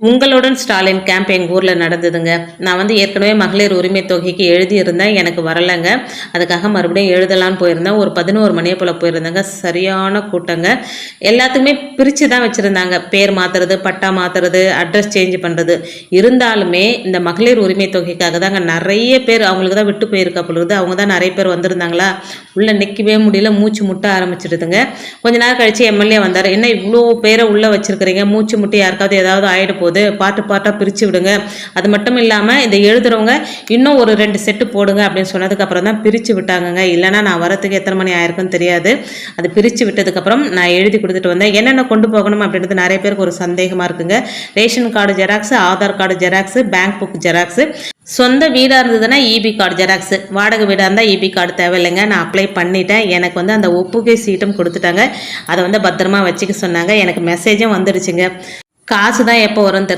உங்களுடன் ஸ்டாலின் கேம்ப் எங்கள் ஊரில் நடந்ததுங்க. நான் வந்து ஏற்கனவே மகளிர் உரிமை தொகைக்கு எழுதியிருந்தேன். எனக்கு வரலைங்க. அதுக்காக மறுபடியும் எழுதலான்னு போயிருந்தேன். ஒரு 11 மணியை போல் போயிருந்தேங்க. சரியான கூட்டங்க. எல்லாத்துக்குமே பிரித்து தான் வச்சுருந்தாங்க. பேர் மாற்றுறது, பட்டா மாற்றுறது, அட்ரஸ் சேஞ்ச் பண்ணுறது. இருந்தாலுமே இந்த மகளிர் உரிமை தொகைக்காக தாங்க நிறைய பேர் அவங்களுக்கு தான் விட்டு போயிருக்கா பொழுது. அவங்க தான் நிறைய பேர் வந்திருந்தாங்களா, உள்ளே நிற்கவே முடியல, மூச்சு முட்ட ஆரம்பிச்சிடுதுங்க. கொஞ்ச நேரம் கழித்து எம்எல்ஏ வந்தார். என்ன இவ்வளோ பேரை உள்ளே வச்சுருக்கிறீங்க, மூச்சு முட்டி யாருக்காவது ஏதாவது ஆகிட போகுது, பாட்டாக பிரித்து விடுங்க. அது மட்டும் இல்லாமல் இந்த எழுதுறவங்க இன்னும் ஒரு 2 செட்டு போடுங்க அப்படின்னு சொன்னதுக்கப்புறம் தான் பிரித்து விட்டாங்கங்க. இல்லைனா நான் வரத்துக்கு எத்தனை மணி ஆயிருக்குன்னு தெரியாது. அது பிரித்து விட்டதுக்கப்புறம் நான் எழுதி கொடுத்துட்டு வந்தேன். என்னென்ன கொண்டு போகணும் அப்படின்றது நிறைய பேருக்கு ஒரு சந்தேகமாக இருக்குங்க. Ration card xerox, Aadhaar card xerox, bank book xerox, சொந்த வீடாக இருந்ததுன்னா இபி கார்டு ஜெராக்ஸு, வாடகை வீடாக இருந்தால் இபி கார்டு தேவையில்லைங்க. நான் அப்ளை பண்ணிட்டேன். எனக்கு வந்து அந்த ஒப்புகை சீட்டும் கொடுத்துட்டாங்க. அதை வந்து பத்திரமா வச்சுக்க சொன்னாங்க. எனக்கு மெசேஜும் வந்துடுச்சுங்க. காசு தான் எப்போ வரும்னு தெரியல.